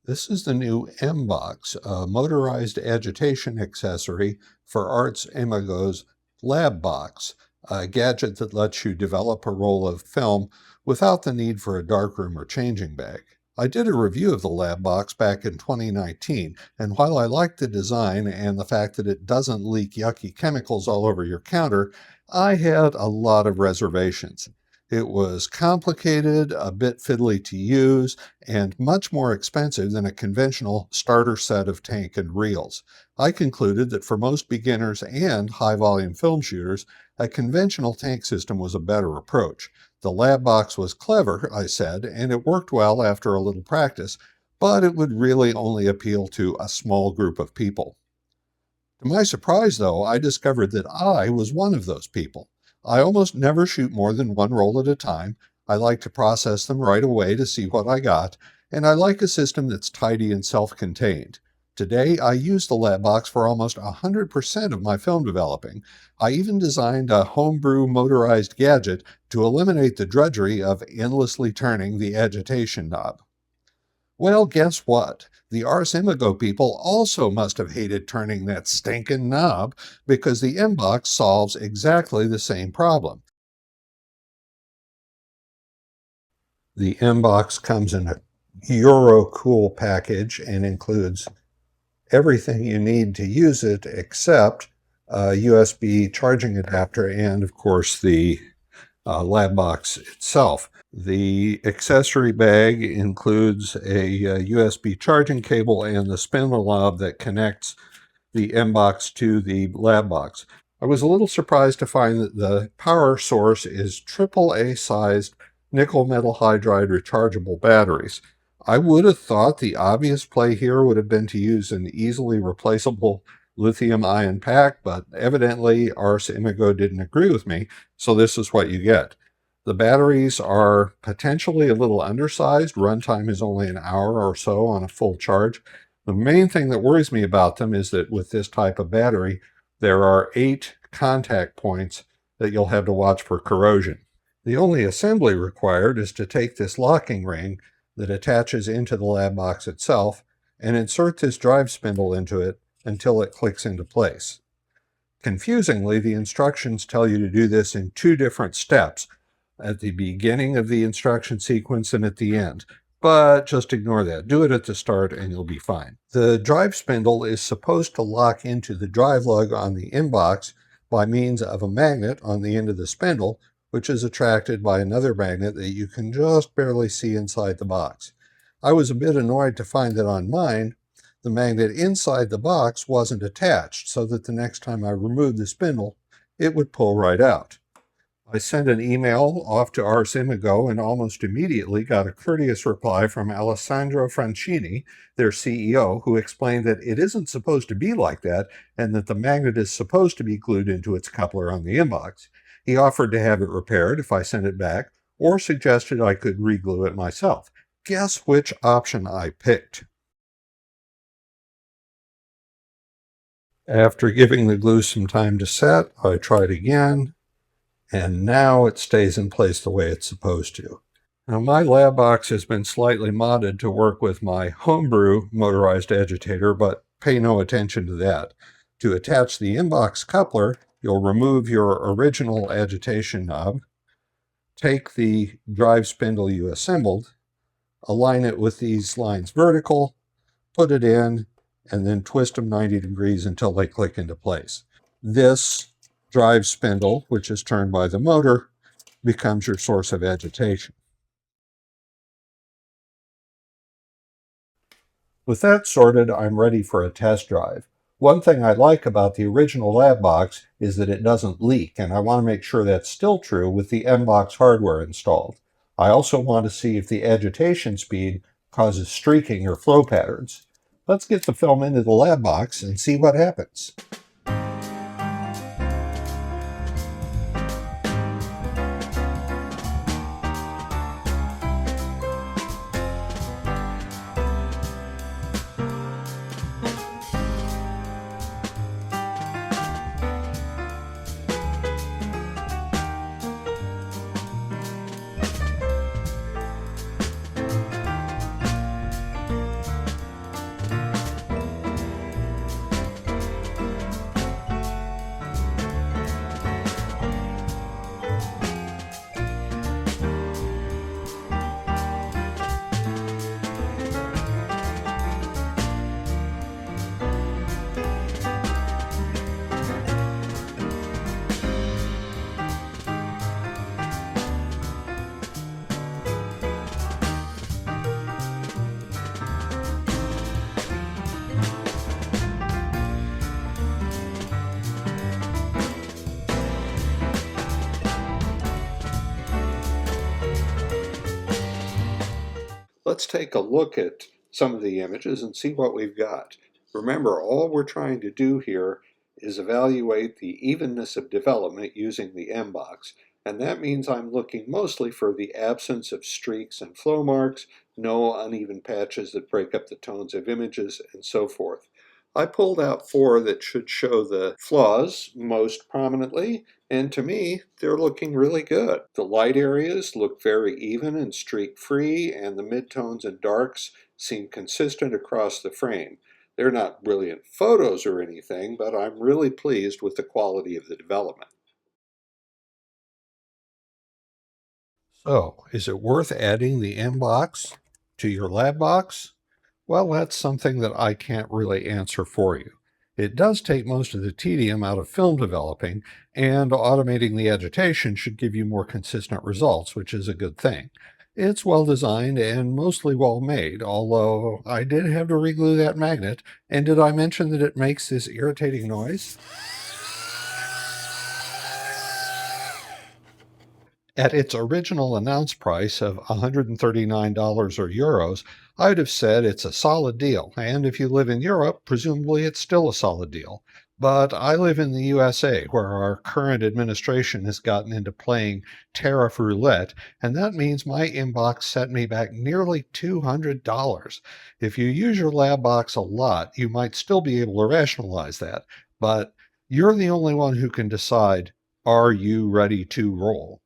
This is the new M-Box, a motorized agitation accessory for Ars Imago's Lab Box, a gadget that lets you develop a roll of film without the need for a darkroom or changing bag. I did a review of the Lab Box back in 2019, and while I like the design and the fact that it doesn't leak yucky chemicals all over your counter, I had a lot of reservations. It was complicated, a bit fiddly to use, and much more expensive than a conventional starter set of tank and reels. I concluded that for most beginners and high-volume film shooters, a conventional tank system was a better approach. The Lab Box was clever, I said, and it worked well after a little practice, but it would really only appeal to a small group of people. To my surprise, though, I discovered that I was one of those people. I almost never shoot more than one roll at a time. I like to process them right away to see what I got, and I like a system that's tidy and self-contained. Today, I use the Lab Box for almost 100% of my film developing. I even designed a homebrew motorized gadget to eliminate the drudgery of endlessly turning the agitation knob. Well, guess what? The Ars Imago people also must have hated turning that stinking knob because the M-Box solves exactly the same problem. The M-Box comes in a Euro-cool package and includes everything you need to use it except a USB charging adapter and, of course, the Lab Box itself. The accessory bag includes a USB charging cable and the spindle knob that connects the M-Box to the Lab Box. I was a little surprised to find that the power source is AAA-sized nickel metal hydride rechargeable batteries. I would have thought the obvious play here would have been to use an easily replaceable lithium-ion pack, but evidently Ars Imago didn't agree with me, so this is what you get. The batteries are potentially a little undersized. Runtime is only an hour or so on a full charge. The main thing that worries me about them is that with this type of battery, there are 8 contact points that you'll have to watch for corrosion. The only assembly required is to take this locking ring that attaches into the Lab Box itself and insert this drive spindle into it until it clicks into place. Confusingly, the instructions tell you to do this in 2 different steps, at the beginning of the instruction sequence and at the end. But just ignore that. Do it at the start and you'll be fine. The drive spindle is supposed to lock into the drive lug on the M-Box by means of a magnet on the end of the spindle, which is attracted by another magnet that you can just barely see inside the box. I was a bit annoyed to find that on mine, the magnet inside the box wasn't attached, so that the next time I removed the spindle, it would pull right out. I sent an email off to Ars Imago and almost immediately got a courteous reply from Alessandro Francini, their CEO, who explained that it isn't supposed to be like that and that the magnet is supposed to be glued into its coupler on the M-Box. He offered to have it repaired if I sent it back, or suggested I could re-glue it myself. Guess which option I picked? After giving the glue some time to set, I tried again, and now it stays in place the way it's supposed to. Now, my Lab Box has been slightly modded to work with my homebrew motorized agitator, but pay no attention to that. To attach the M-Box coupler, you'll remove your original agitation knob, take the drive spindle you assembled, align it with these lines vertical, put it in, and then twist them 90 degrees until they click into place. This drive spindle, which is turned by the motor, becomes your source of agitation. With that sorted, I'm ready for a test drive. One thing I like about the original Lab Box is that it doesn't leak, and I want to make sure that's still true with the M-Box hardware installed. I also want to see if the agitation speed causes streaking or flow patterns. Let's get the film into the Lab Box and see what happens. let's take a look at some of the images and see what we've got. Remember, all we're trying to do here is evaluate the evenness of development using the M-box, and that means I'm looking mostly for the absence of streaks and flow marks, no uneven patches that break up the tones of images, and so forth. I pulled out 4 that should show the flaws most prominently, and to me, they're looking really good. The light areas look very even and streak-free, and the midtones and darks seem consistent across the frame. They're not brilliant photos or anything, but I'm really pleased with the quality of the development. So, is it worth adding the M box to your lab box? Well, that's something that I can't really answer for you. It does take most of the tedium out of film developing, and automating the agitation should give you more consistent results, which is a good thing. It's well designed and mostly well made, although I did have to reglue that magnet. And did I mention that it makes this irritating noise? At its original announced price of $139 or euros, I'd have said it's a solid deal, and if you live in Europe, presumably it's still a solid deal. But I live in the USA, where our current administration has gotten into playing tariff roulette, and that means my inbox set me back nearly $200. If you use your lab box a lot, you might still be able to rationalize that, but you're the only one who can decide, are you ready to roll?